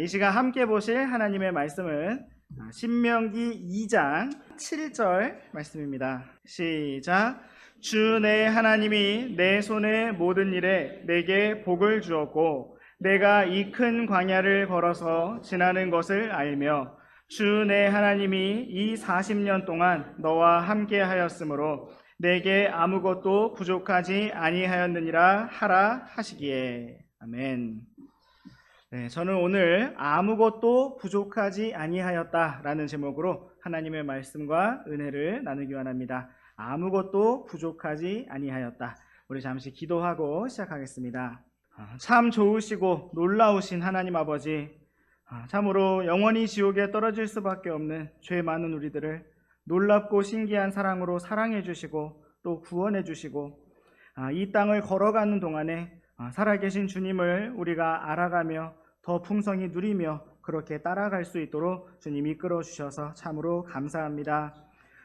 이 시간 함께 보실 하나님의 말씀은 신명기 2장 7절 말씀입니다. 시작. 주 내 하나님이 내 손의 모든 일에 내게 복을 주었고 내가 이 큰 광야를 걸어서 지나는 것을 알며 주 내 하나님이 이 40년 동안 너와 함께 하였으므로 내게 아무것도 부족하지 아니하였느니라 하라 하시기에. 아멘. 네, 저는 오늘 아무것도 부족하지 아니하였다라는 제목으로 하나님의 말씀과 은혜를 나누기 원합니다. 아무것도 부족하지 아니하였다. 우리 잠시 기도하고 시작하겠습니다. 참 좋으시고 놀라우신 하나님 아버지, 참으로 영원히 지옥에 떨어질 수밖에 없는 죄 많은 우리들을 놀랍고 신기한 사랑으로 사랑해 주시고 또 구원해 주시고 이 땅을 걸어가는 동안에 살아계신 주님을 우리가 알아가며 더 풍성히 누리며 그렇게 따라갈 수 있도록 주님 이끌어 주셔서 참으로 감사합니다.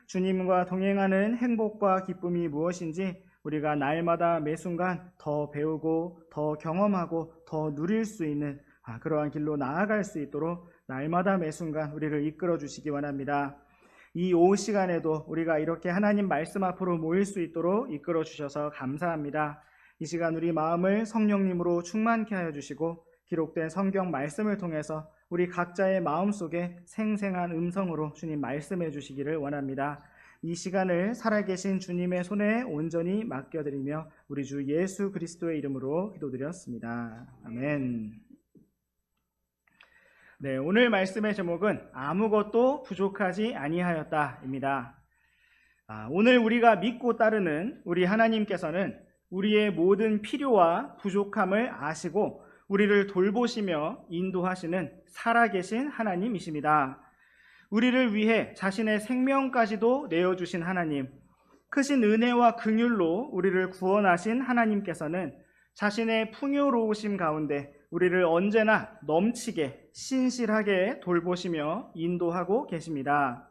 주님과 동행하는 행복과 기쁨이 무엇인지 우리가 날마다 매 순간 더 배우고 더 경험하고 더 누릴 수 있는 그러한 길로 나아갈 수 있도록 날마다 매 순간 우리를 이끌어 주시기 원합니다. 이 오후 시간에도 우리가 이렇게 하나님 말씀 앞으로 모일 수 있도록 이끌어 주셔서 감사합니다. 이 시간 우리 마음을 성령님으로 충만케 하여 주시고 기록된 성경 말씀을 통해서 우리 각자의 마음속에 생생한 음성으로 주님 말씀해 주시기를 원합니다. 이 시간을 살아계신 주님의 손에 온전히 맡겨드리며 우리 주 예수 그리스도의 이름으로 기도드렸습니다. 아멘. 네, 오늘 말씀의 제목은 아무것도 부족하지 아니하였다입니다. 오늘 우리가 믿고 따르는 우리 하나님께서는 우리의 모든 필요와 부족함을 아시고 우리를 돌보시며 인도하시는 살아계신 하나님이십니다. 우리를 위해 자신의 생명까지도 내어주신 하나님, 크신 은혜와 긍휼로 우리를 구원하신 하나님께서는 자신의 풍요로우심 가운데 우리를 언제나 넘치게 신실하게 돌보시며 인도하고 계십니다.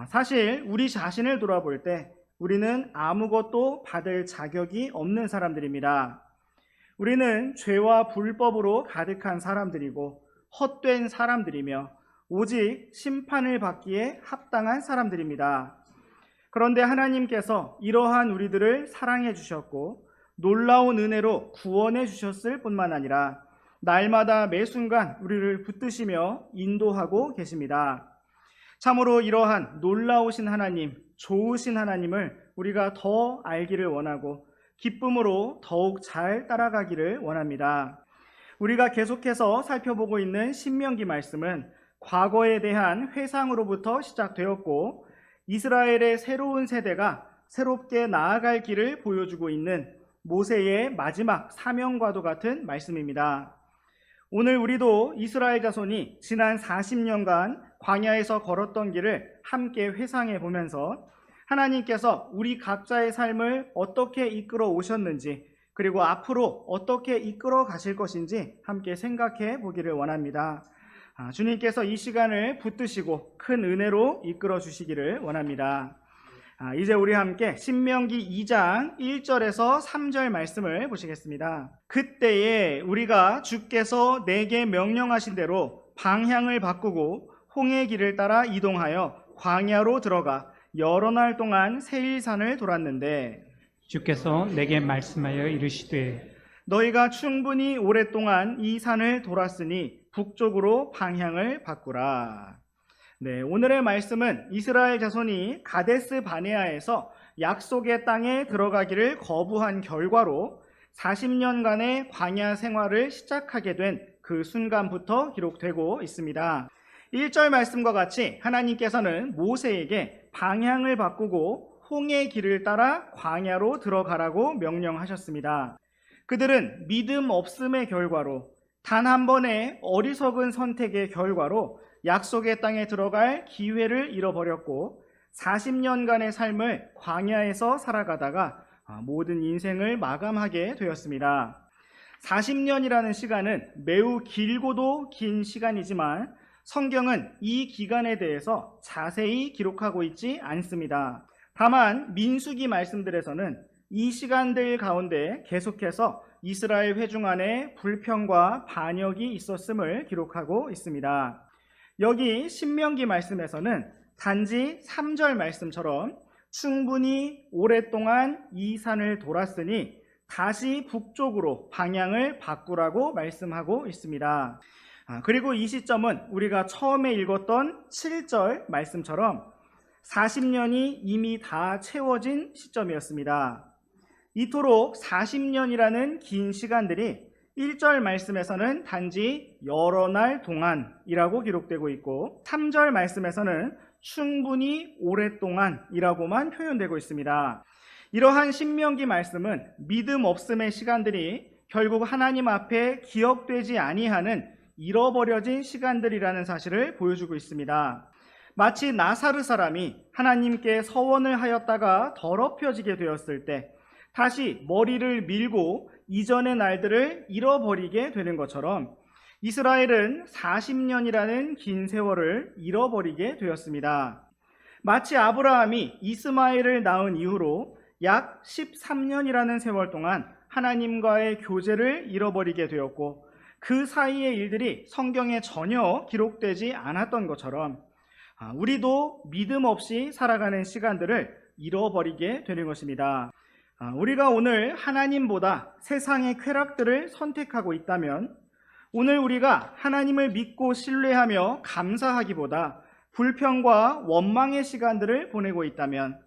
사실 우리 자신을 돌아볼 때 우리는 아무것도 받을 자격이 없는 사람들입니다. 우리는 죄와 불법으로 가득한 사람들이고 헛된 사람들이며 오직 심판을 받기에 합당한 사람들입니다. 그런데 하나님께서 이러한 우리들을 사랑해 주셨고 놀라운 은혜로 구원해 주셨을 뿐만 아니라 날마다 매 순간 우리를 붙드시며 인도하고 계십니다. 참으로 이러한 놀라우신 하나님, 좋으신 하나님을 우리가 더 알기를 원하고 기쁨으로 더욱 잘 따라가기를 원합니다. 우리가 계속해서 살펴보고 있는 신명기 말씀은 과거에 대한 회상으로부터 시작되었고 이스라엘의 새로운 세대가 새롭게 나아갈 길을 보여주고 있는 모세의 마지막 사명과도 같은 말씀입니다. 오늘 우리도 이스라엘 자손이 지난 40년간 광야에서 걸었던 길을 함께 회상해 보면서 하나님께서 우리 각자의 삶을 어떻게 이끌어 오셨는지 그리고 앞으로 어떻게 이끌어 가실 것인지 함께 생각해 보기를 원합니다. 주님께서 이 시간을 붙드시고 큰 은혜로 이끌어 주시기를 원합니다. 이제 우리 함께 신명기 2장 1절에서 3절 말씀을 보시겠습니다. 그때에 우리가 주께서 내게 명령하신 대로 방향을 바꾸고 홍해 길을 따라 이동하여 광야로 들어가 여러 날 동안 세일산을 돌았는데 주께서 내게 말씀하여 이르시되 너희가 충분히 오랫동안 이 산을 돌았으니 북쪽으로 방향을 바꾸라. 네, 오늘의 말씀은 이스라엘 자손이 가데스 바네아에서 약속의 땅에 들어가기를 거부한 결과로 40년간의 광야 생활을 시작하게 된 그 순간부터 기록되고 있습니다. 1절 말씀과 같이 하나님께서는 모세에게 방향을 바꾸고 홍해 길을 따라 광야로 들어가라고 명령하셨습니다. 그들은 믿음 없음의 결과로 단 한 번의 어리석은 선택의 결과로 약속의 땅에 들어갈 기회를 잃어버렸고 40년간의 삶을 광야에서 살아가다가 모든 인생을 마감하게 되었습니다. 40년이라는 시간은 매우 길고도 긴 시간이지만 성경은 이 기간에 대해서 자세히 기록하고 있지 않습니다. 다만 민수기 말씀들에서는 이 시간들 가운데 계속해서 이스라엘 회중 안에 불평과 반역이 있었음을 기록하고 있습니다. 여기 신명기 말씀에서는 단지 3절 말씀처럼 충분히 오랫동안 이 산을 돌았으니 다시 북쪽으로 방향을 바꾸라고 말씀하고 있습니다. 그리고 이 시점은 우리가 처음에 읽었던 7절 말씀처럼 40년이 이미 다 채워진 시점이었습니다. 이토록 40년이라는 긴 시간들이 1절 말씀에서는 단지 여러 날 동안이라고 기록되고 있고 3절 말씀에서는 충분히 오랫동안이라고만 표현되고 있습니다. 이러한 신명기 말씀은 믿음 없음의 시간들이 결국 하나님 앞에 기억되지 아니하는 잃어버려진 시간들이라는 사실을 보여주고 있습니다. 마치 나사르 사람이 하나님께 서원을 하였다가 더럽혀지게 되었을 때 다시 머리를 밀고 이전의 날들을 잃어버리게 되는 것처럼 이스라엘은 40년이라는 긴 세월을 잃어버리게 되었습니다. 마치 아브라함이 이스마엘을 낳은 이후로 약 13년이라는 세월 동안 하나님과의 교제를 잃어버리게 되었고 그 사이의 일들이 성경에 전혀 기록되지 않았던 것처럼 우리도 믿음 없이 살아가는 시간들을 잃어버리게 되는 것입니다. 우리가 오늘 하나님보다 세상의 쾌락들을 선택하고 있다면 오늘 우리가 하나님을 믿고 신뢰하며 감사하기보다 불평과 원망의 시간들을 보내고 있다면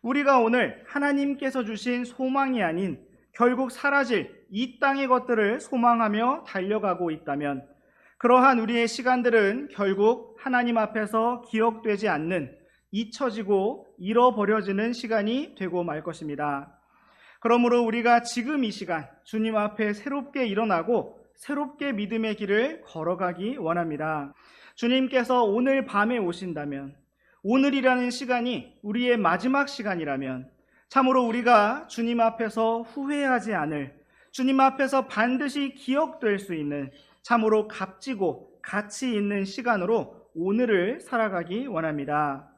우리가 오늘 하나님께서 주신 소망이 아닌 결국 사라질 이 땅의 것들을 소망하며 달려가고 있다면 그러한 우리의 시간들은 결국 하나님 앞에서 기억되지 않는 잊혀지고 잃어버려지는 시간이 되고 말 것입니다. 그러므로 우리가 지금 이 시간 주님 앞에 새롭게 일어나고 새롭게 믿음의 길을 걸어가기 원합니다. 주님께서 오늘 밤에 오신다면 오늘이라는 시간이 우리의 마지막 시간이라면 참으로 우리가 주님 앞에서 후회하지 않을 주님 앞에서 반드시 기억될 수 있는 참으로 값지고 가치 있는 시간으로 오늘을 살아가기 원합니다.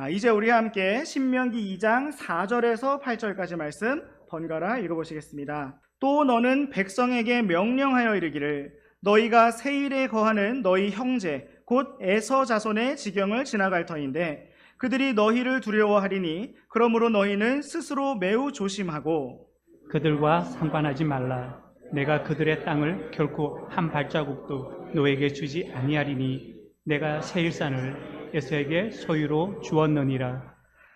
이제 우리 함께 신명기 2장 4절에서 8절까지 말씀 번갈아 읽어보시겠습니다. 또 너는 백성에게 명령하여 이르기를 너희가 세일에 거하는 너희 형제 곧 에서 자손의 지경을 지나갈 터인데 그들이 너희를 두려워하리니 그러므로 너희는 스스로 매우 조심하고 그들과 상관하지 말라. 내가 그들의 땅을 결코 한 발자국도 너에게 주지 아니하리니 내가 세일산을 에서에게 소유로 주었느니라.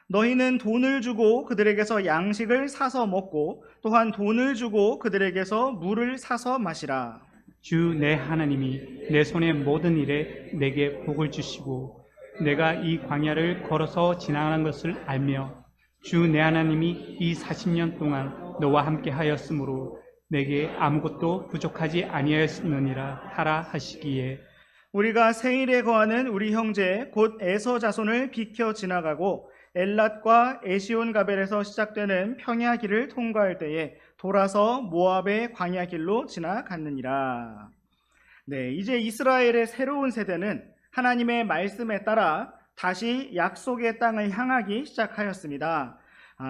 너희는 돈을 주고 그들에게서 양식을 사서 먹고 또한 돈을 주고 그들에게서 물을 사서 마시라. 주 내 하나님이 내 손의 모든 일에 내게 복을 주시고 내가 이 광야를 걸어서 지나가는 것을 알며 주 내 하나님이 이 40년 동안 너와 함께 하였으므로 내게 아무것도 부족하지 아니하였느니라 하라 하시기에 우리가 세일에 거하는 우리 형제 곧 에서 자손을 비켜 지나가고 엘랏과 에시온 가벨에서 시작되는 평야 길을 통과할 때에 돌아서 모압의 광야 길로 지나갔느니라. 네, 이제 이스라엘의 새로운 세대는 하나님의 말씀에 따라 다시 약속의 땅을 향하기 시작하였습니다.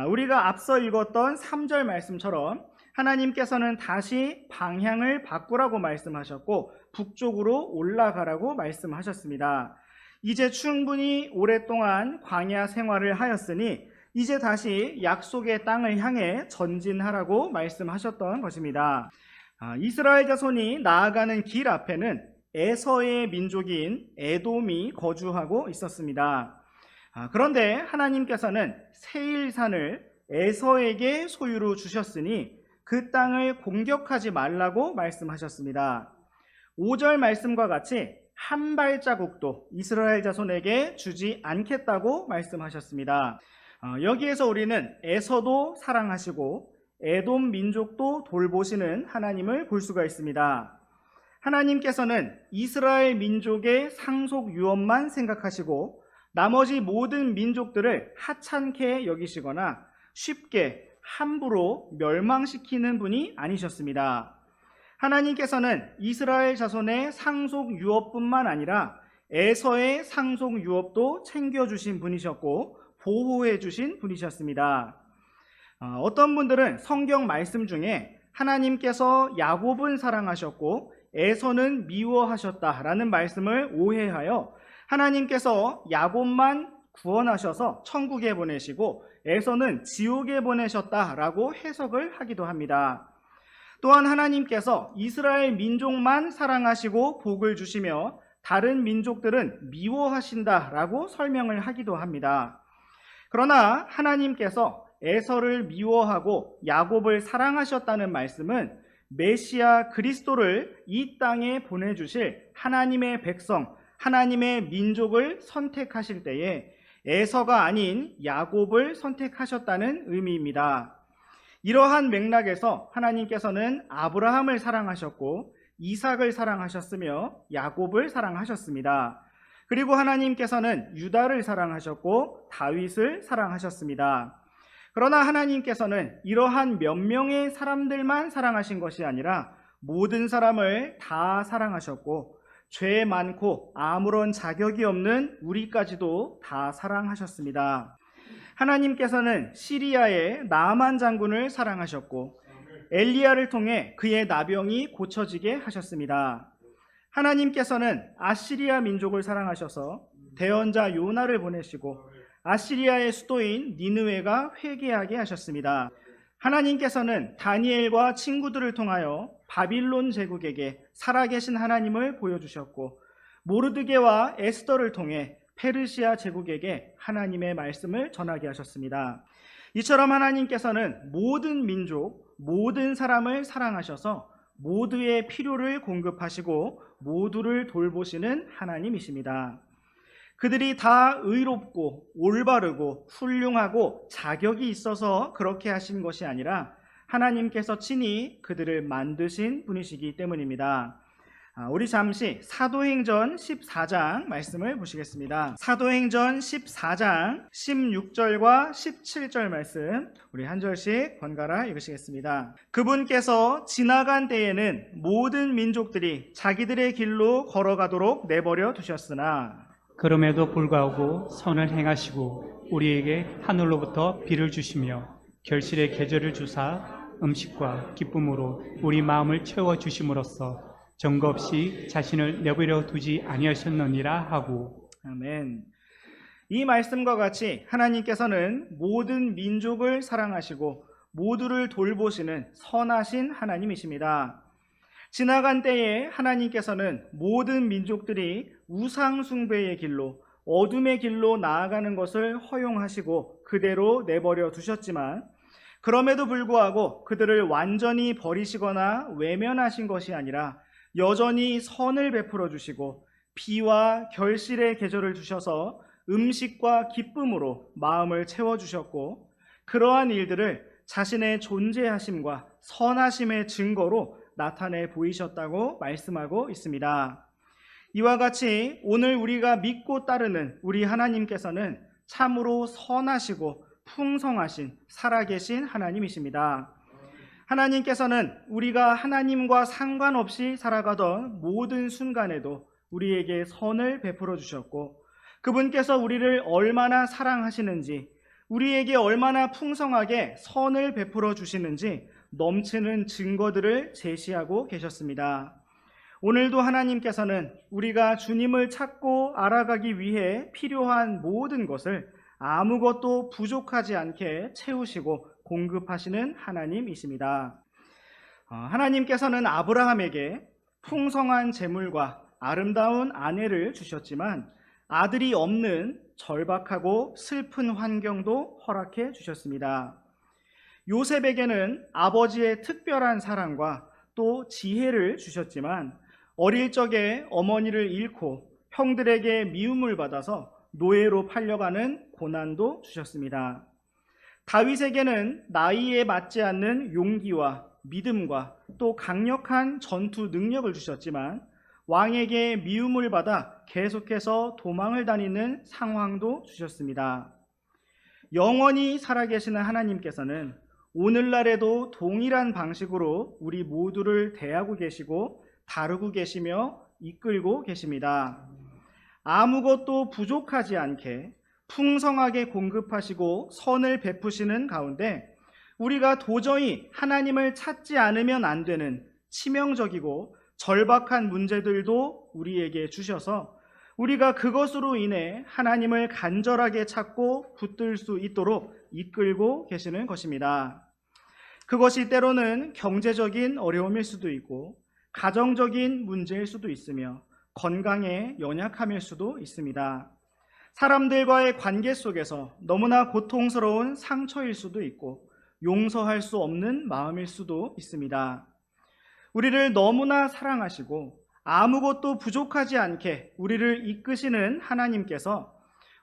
우리가 앞서 읽었던 3절 말씀처럼 하나님께서는 다시 방향을 바꾸라고 말씀하셨고 북쪽으로 올라가라고 말씀하셨습니다. 이제 충분히 오랫동안 광야 생활을 하였으니 이제 다시 약속의 땅을 향해 전진하라고 말씀하셨던 것입니다. 이스라엘 자손이 나아가는 길 앞에는 에서의 민족인 에돔이 거주하고 있었습니다. 그런데 하나님께서는 세일산을 에서에게 소유로 주셨으니 그 땅을 공격하지 말라고 말씀하셨습니다. 5절 말씀과 같이 한 발자국도 이스라엘 자손에게 주지 않겠다고 말씀하셨습니다. 여기에서 우리는 에서도 사랑하시고 에돔 민족도 돌보시는 하나님을 볼 수가 있습니다. 하나님께서는 이스라엘 민족의 상속 유업만 생각하시고 나머지 모든 민족들을 하찮게 여기시거나 쉽게 함부로 멸망시키는 분이 아니셨습니다. 하나님께서는 이스라엘 자손의 상속 유업뿐만 아니라 에서의 상속 유업도 챙겨주신 분이셨고 보호해 주신 분이셨습니다. 어떤 분들은 성경 말씀 중에 하나님께서 야곱은 사랑하셨고 에서는 미워하셨다라는 말씀을 오해하여 하나님께서 야곱만 구원하셔서 천국에 보내시고 에서는 지옥에 보내셨다라고 해석을 하기도 합니다. 또한 하나님께서 이스라엘 민족만 사랑하시고 복을 주시며 다른 민족들은 미워하신다라고 설명을 하기도 합니다. 그러나 하나님께서 에서를 미워하고 야곱을 사랑하셨다는 말씀은 메시아 그리스도를 이 땅에 보내주실 하나님의 백성, 하나님의 민족을 선택하실 때에 에서가 아닌 야곱을 선택하셨다는 의미입니다. 이러한 맥락에서 하나님께서는 아브라함을 사랑하셨고 이삭을 사랑하셨으며 야곱을 사랑하셨습니다. 그리고 하나님께서는 유다를 사랑하셨고 다윗을 사랑하셨습니다. 그러나 하나님께서는 이러한 몇 명의 사람들만 사랑하신 것이 아니라 모든 사람을 다 사랑하셨고 죄 많고 아무런 자격이 없는 우리까지도 다 사랑하셨습니다. 하나님께서는 시리아의 나아만 장군을 사랑하셨고 엘리야를 통해 그의 나병이 고쳐지게 하셨습니다. 하나님께서는 아시리아 민족을 사랑하셔서 대언자 요나를 보내시고 아시리아의 수도인 니느웨가 회개하게 하셨습니다. 하나님께서는 다니엘과 친구들을 통하여 바빌론 제국에게 살아계신 하나님을 보여주셨고 모르드게와 에스더를 통해 페르시아 제국에게 하나님의 말씀을 전하게 하셨습니다. 이처럼 하나님께서는 모든 민족, 모든 사람을 사랑하셔서 모두의 필요를 공급하시고 모두를 돌보시는 하나님이십니다. 그들이 다 의롭고 올바르고 훌륭하고 자격이 있어서 그렇게 하신 것이 아니라 하나님께서 친히 그들을 만드신 분이시기 때문입니다. 우리 잠시 사도행전 14장 말씀을 보시겠습니다. 사도행전 14장 16절과 17절 말씀 우리 한 절씩 번갈아 읽으시겠습니다. 그분께서 지나간 때에는 모든 민족들이 자기들의 길로 걸어가도록 내버려 두셨으나 그럼에도 불구하고 선을 행하시고 우리에게 하늘로부터 비를 주시며 결실의 계절을 주사 음식과 기쁨으로 우리 마음을 채워 주심으로써 정거 없이 자신을 내버려 두지 아니하셨느니라 하고. 아멘. 이 말씀과 같이 하나님께서는 모든 민족을 사랑하시고 모두를 돌보시는 선하신 하나님이십니다. 지나간 때에 하나님께서는 모든 민족들이 우상 숭배의 길로 어둠의 길로 나아가는 것을 허용하시고 그대로 내버려 두셨지만 그럼에도 불구하고 그들을 완전히 버리시거나 외면하신 것이 아니라 여전히 선을 베풀어 주시고 비와 결실의 계절을 주셔서 음식과 기쁨으로 마음을 채워주셨고 그러한 일들을 자신의 존재하심과 선하심의 증거로 나타내 보이셨다고 말씀하고 있습니다. 이와 같이 오늘 우리가 믿고 따르는 우리 하나님께서는 참으로 선하시고 풍성하신 살아계신 하나님이십니다. 하나님께서는 우리가 하나님과 상관없이 살아가던 모든 순간에도 우리에게 선을 베풀어 주셨고 그분께서 우리를 얼마나 사랑하시는지 우리에게 얼마나 풍성하게 선을 베풀어 주시는지 넘치는 증거들을 제시하고 계셨습니다. 오늘도 하나님께서는 우리가 주님을 찾고 알아가기 위해 필요한 모든 것을 아무것도 부족하지 않게 채우시고 공급하시는 하나님이십니다. 하나님께서는 아브라함에게 풍성한 재물과 아름다운 아내를 주셨지만 아들이 없는 절박하고 슬픈 환경도 허락해 주셨습니다. 요셉에게는 아버지의 특별한 사랑과 또 지혜를 주셨지만 어릴 적에 어머니를 잃고 형들에게 미움을 받아서 노예로 팔려가는 고난도 주셨습니다. 다윗에게는 나이에 맞지 않는 용기와 믿음과 또 강력한 전투 능력을 주셨지만 왕에게 미움을 받아 계속해서 도망을 다니는 상황도 주셨습니다. 영원히 살아계시는 하나님께서는 오늘날에도 동일한 방식으로 우리 모두를 대하고 계시고 다루고 계시며 이끌고 계십니다. 아무것도 부족하지 않게 풍성하게 공급하시고 선을 베푸시는 가운데 우리가 도저히 하나님을 찾지 않으면 안 되는 치명적이고 절박한 문제들도 우리에게 주셔서 우리가 그것으로 인해 하나님을 간절하게 찾고 붙들 수 있도록 이끌고 계시는 것입니다. 그것이 때로는 경제적인 어려움일 수도 있고 가정적인 문제일 수도 있으며 건강에 연약함일 수도 있습니다. 사람들과의 관계 속에서 너무나 고통스러운 상처일 수도 있고 용서할 수 없는 마음일 수도 있습니다. 우리를 너무나 사랑하시고 아무것도 부족하지 않게 우리를 이끄시는 하나님께서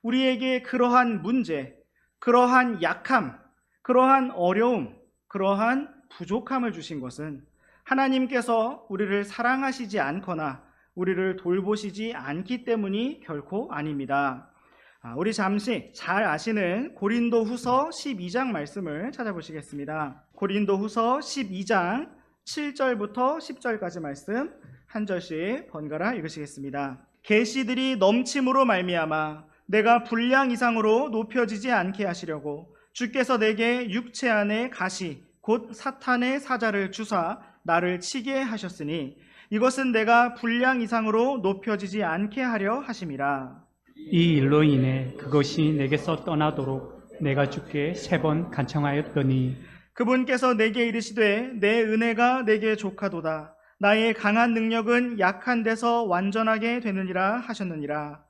우리에게 그러한 문제, 그러한 약함, 그러한 어려움, 그러한 부족함을 주신 것은 하나님께서 우리를 사랑하시지 않거나 우리를 돌보시지 않기 때문이 결코 아닙니다. 우리 잠시 잘 아시는 고린도후서 12장 말씀을 찾아보시겠습니다. 고린도후서 12장 7절부터 10절까지 말씀 한 절씩 번갈아 읽으시겠습니다. 계시들이 넘침으로 말미암아 내가 분량 이상으로 높여지지 않게 하시려고 주께서 내게 육체 안에 가시 곧 사탄의 사자를 주사 나를 치게 하셨으니 이것은 내가 분량 이상으로 높여지지 않게 하려 하심이라. 이 일로 인해 그것이 내게서 떠나도록 내가 주께 3번 간청하였더니 그분께서 내게 이르시되 내 은혜가 내게 족하도다. 나의 강한 능력은 약한 데서 완전하게 되느니라 하셨느니라.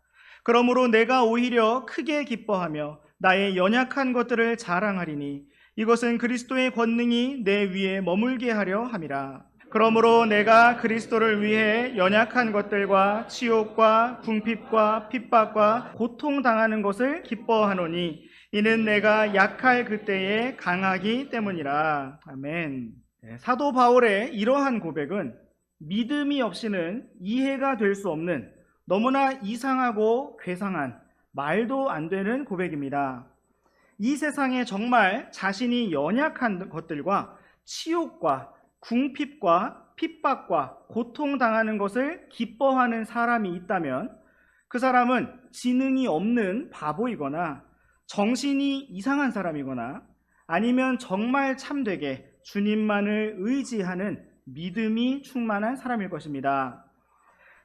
그러므로 내가 오히려 크게 기뻐하며 나의 연약한 것들을 자랑하리니 이것은 그리스도의 권능이 내 위에 머물게 하려 함이라. 그러므로 내가 그리스도를 위해 연약한 것들과 치욕과 궁핍과 핍박과 고통당하는 것을 기뻐하노니 이는 내가 약할 그때에 강하기 때문이라. 아멘. 사도 바울의 이러한 고백은 믿음이 없이는 이해가 될 수 없는 너무나 이상하고 괴상한 말도 안 되는 고백입니다. 이 세상에 정말 자신이 연약한 것들과 치욕과 궁핍과 핍박과 고통당하는 것을 기뻐하는 사람이 있다면 그 사람은 지능이 없는 바보이거나 정신이 이상한 사람이거나 아니면 정말 참되게 주님만을 의지하는 믿음이 충만한 사람일 것입니다.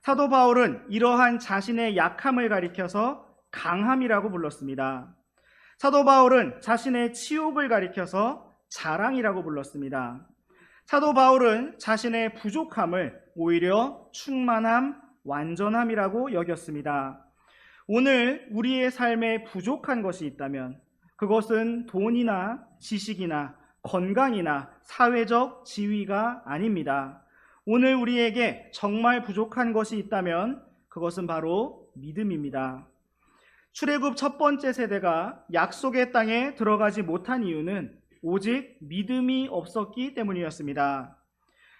사도 바울은 이러한 자신의 약함을 가리켜서 강함이라고 불렀습니다. 사도 바울은 자신의 치욕을 가리켜서 자랑이라고 불렀습니다. 사도 바울은 자신의 부족함을 오히려 충만함, 완전함이라고 여겼습니다. 오늘 우리의 삶에 부족한 것이 있다면 그것은 돈이나 지식이나 건강이나 사회적 지위가 아닙니다. 오늘 우리에게 정말 부족한 것이 있다면 그것은 바로 믿음입니다. 출애굽 첫 번째 세대가 약속의 땅에 들어가지 못한 이유는 오직 믿음이 없었기 때문이었습니다.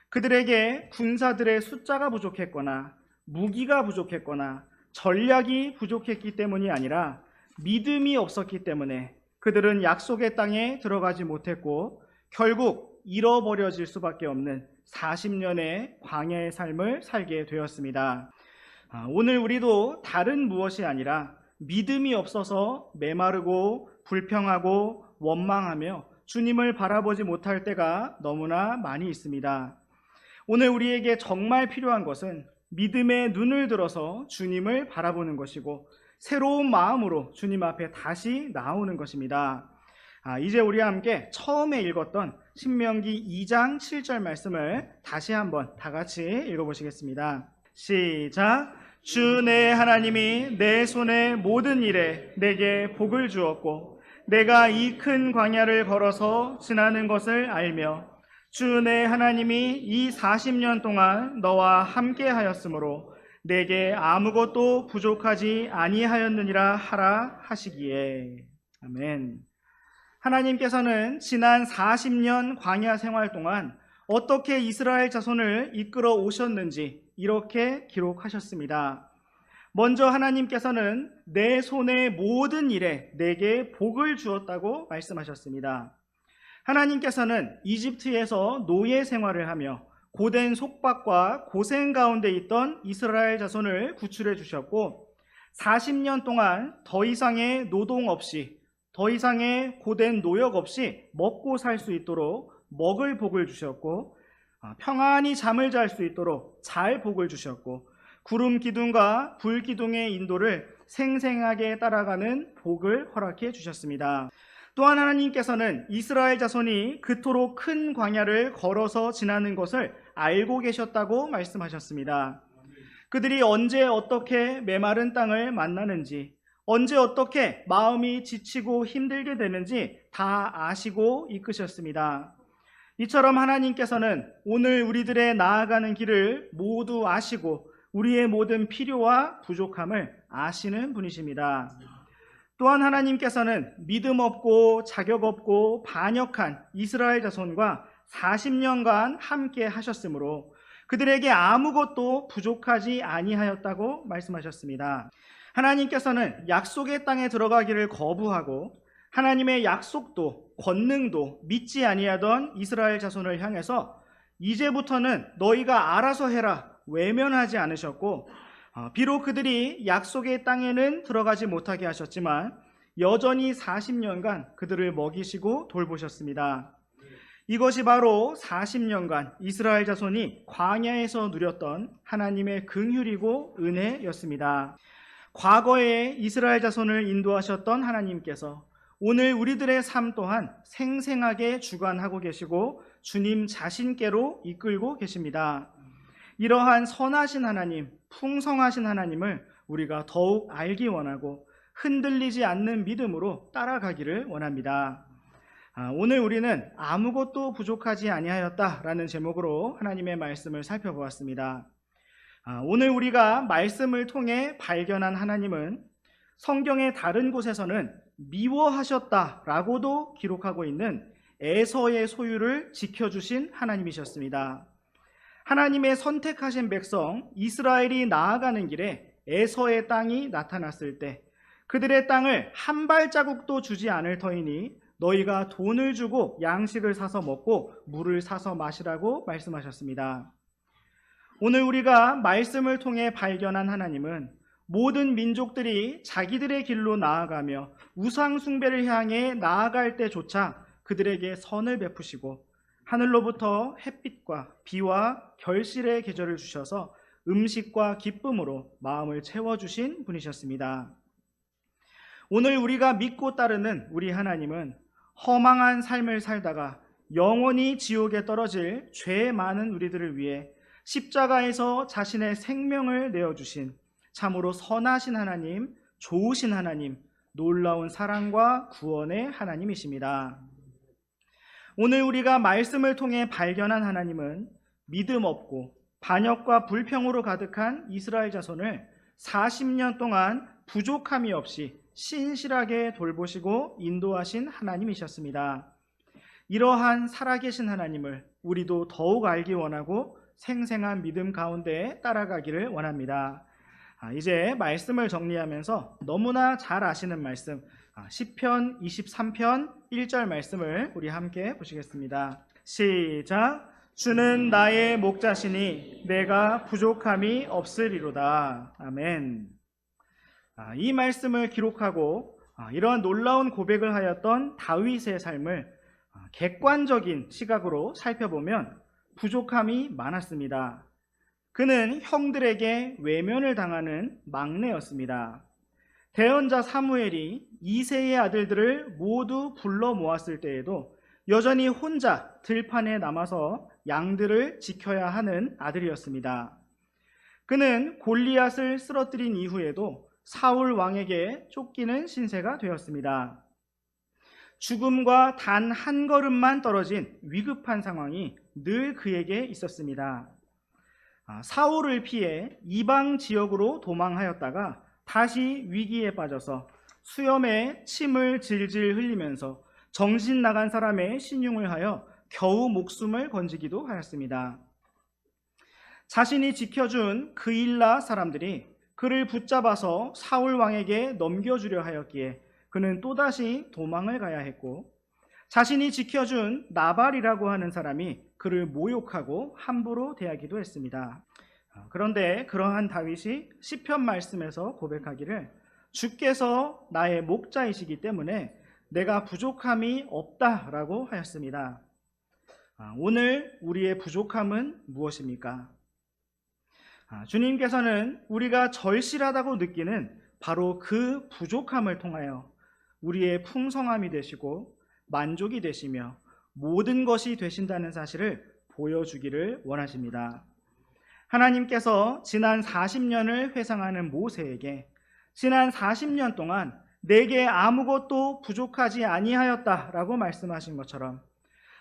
그들에게 군사들의 숫자가 부족했거나 무기가 부족했거나 전략이 부족했기 때문이 아니라 믿음이 없었기 때문에 그들은 약속의 땅에 들어가지 못했고 결국 잃어버려질 수밖에 없는 40년의 광야의 삶을 살게 되었습니다. 오늘 우리도 다른 무엇이 아니라 믿음이 없어서 메마르고 불평하고 원망하며 주님을 바라보지 못할 때가 너무나 많이 있습니다. 오늘 우리에게 정말 필요한 것은 믿음의 눈을 들어서 주님을 바라보는 것이고 새로운 마음으로 주님 앞에 다시 나오는 것입니다. 이제 우리와 함께 처음에 읽었던 신명기 2장 7절 말씀을 다시 한번 다 같이 읽어보시겠습니다. 시작. 주 내 하나님이 내 손의 모든 일에 내게 복을 주었고 내가 이 큰 광야를 걸어서 지나는 것을 알며 주 내 하나님이 이 40년 동안 너와 함께 하였으므로 내게 아무것도 부족하지 아니하였느니라 하라 하시기에. 아멘. 하나님께서는 지난 40년 광야 생활 동안 어떻게 이스라엘 자손을 이끌어 오셨는지 이렇게 기록하셨습니다. 먼저 하나님께서는 내 손의 모든 일에 내게 복을 주었다고 말씀하셨습니다. 하나님께서는 이집트에서 노예 생활을 하며 고된 속박과 고생 가운데 있던 이스라엘 자손을 구출해 주셨고 40년 동안 더 이상의 노동 없이 더 이상의 고된 노역 없이 먹고 살 수 있도록 먹을 복을 주셨고, 평안히 잠을 잘 수 있도록 잘 복을 주셨고, 구름 기둥과 불 기둥의 인도를 생생하게 따라가는 복을 허락해 주셨습니다. 또한 하나님께서는 이스라엘 자손이 그토록 큰 광야를 걸어서 지나는 것을 알고 계셨다고 말씀하셨습니다. 그들이 언제 어떻게 메마른 땅을 만나는지, 언제 어떻게 마음이 지치고 힘들게 되는지 다 아시고 이끄셨습니다. 이처럼 하나님께서는 오늘 우리들의 나아가는 길을 모두 아시고 우리의 모든 필요와 부족함을 아시는 분이십니다. 또한 하나님께서는 믿음 없고 자격 없고 반역한 이스라엘 자손과 40년간 함께 하셨으므로 그들에게 아무것도 부족하지 아니하였다고 말씀하셨습니다. 하나님께서는 약속의 땅에 들어가기를 거부하고 하나님의 약속도 권능도 믿지 아니하던 이스라엘 자손을 향해서 이제부터는 너희가 알아서 해라 외면하지 않으셨고, 비록 그들이 약속의 땅에는 들어가지 못하게 하셨지만 여전히 40년간 그들을 먹이시고 돌보셨습니다. 이것이 바로 40년간 이스라엘 자손이 광야에서 누렸던 하나님의 긍휼이고 은혜였습니다. 과거에 이스라엘 자손을 인도하셨던 하나님께서 오늘 우리들의 삶 또한 생생하게 주관하고 계시고 주님 자신께로 이끌고 계십니다. 이러한 선하신 하나님, 풍성하신 하나님을 우리가 더욱 알기 원하고 흔들리지 않는 믿음으로 따라가기를 원합니다. 오늘 우리는 아무것도 부족하지 아니하였다라는 제목으로 하나님의 말씀을 살펴보았습니다. 오늘 우리가 말씀을 통해 발견한 하나님은 성경의 다른 곳에서는 미워하셨다라고도 기록하고 있는 에서의 소유를 지켜주신 하나님이셨습니다. 하나님의 선택하신 백성 이스라엘이 나아가는 길에 에서의 땅이 나타났을 때 그들의 땅을 한 발자국도 주지 않을 터이니 너희가 돈을 주고 양식을 사서 먹고 물을 사서 마시라고 말씀하셨습니다. 오늘 우리가 말씀을 통해 발견한 하나님은 모든 민족들이 자기들의 길로 나아가며 우상 숭배를 향해 나아갈 때조차 그들에게 선을 베푸시고 하늘로부터 햇빛과 비와 결실의 계절을 주셔서 음식과 기쁨으로 마음을 채워주신 분이셨습니다. 오늘 우리가 믿고 따르는 우리 하나님은 허망한 삶을 살다가 영원히 지옥에 떨어질 죄 많은 우리들을 위해 십자가에서 자신의 생명을 내어주신 참으로 선하신 하나님, 좋으신 하나님, 놀라운 사랑과 구원의 하나님이십니다. 오늘 우리가 말씀을 통해 발견한 하나님은 믿음 없고 반역과 불평으로 가득한 이스라엘 자손을 40년 동안 부족함이 없이 신실하게 돌보시고 인도하신 하나님이셨습니다. 이러한 살아계신 하나님을 우리도 더욱 알기 원하고 생생한 믿음 가운데 따라가기를 원합니다. 이제 말씀을 정리하면서 너무나 잘 아시는 말씀 시편 23편 1절 말씀을 우리 함께 보시겠습니다. 시작. 주는 나의 목자시니 내가 부족함이 없으리로다. 아멘. 이 말씀을 기록하고 이러한 놀라운 고백을 하였던 다윗의 삶을 객관적인 시각으로 살펴보면 부족함이 많았습니다. 그는 형들에게 외면을 당하는 막내였습니다. 대언자 사무엘이 이새의 아들들을 모두 불러 모았을 때에도 여전히 혼자 들판에 남아서 양들을 지켜야 하는 아들이었습니다. 그는 골리앗을 쓰러뜨린 이후에도 사울 왕에게 쫓기는 신세가 되었습니다. 죽음과 단 한 걸음만 떨어진 위급한 상황이 늘 그에게 있었습니다. 사울을 피해 이방 지역으로 도망하였다가 다시 위기에 빠져서 수염에 침을 질질 흘리면서 정신 나간 사람의 신용을 하여 겨우 목숨을 건지기도 하였습니다. 자신이 지켜준 그일라 사람들이 그를 붙잡아서 사울 왕에게 넘겨주려 하였기에 그는 또다시 도망을 가야 했고, 자신이 지켜준 나발이라고 하는 사람이 그를 모욕하고 함부로 대하기도 했습니다. 그런데 그러한 다윗이 시편 말씀에서 고백하기를 주께서 나의 목자이시기 때문에 내가 부족함이 없다라고 하였습니다. 오늘 우리의 부족함은 무엇입니까? 주님께서는 우리가 절실하다고 느끼는 바로 그 부족함을 통하여 우리의 풍성함이 되시고 만족이 되시며 모든 것이 되신다는 사실을 보여주기를 원하십니다. 하나님께서 지난 40년을 회상하는 모세에게 지난 40년 동안 내게 아무것도 부족하지 아니하였다라고 말씀하신 것처럼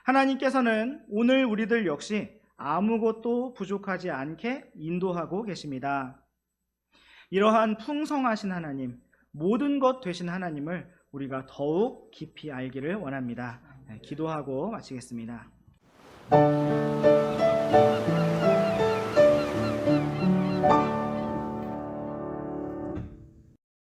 하나님께서는 오늘 우리들 역시 아무것도 부족하지 않게 인도하고 계십니다. 이러한 풍성하신 하나님, 모든 것 되신 하나님을 우리가 더욱 깊이 알기를 원합니다. 기도하고 마치겠습니다.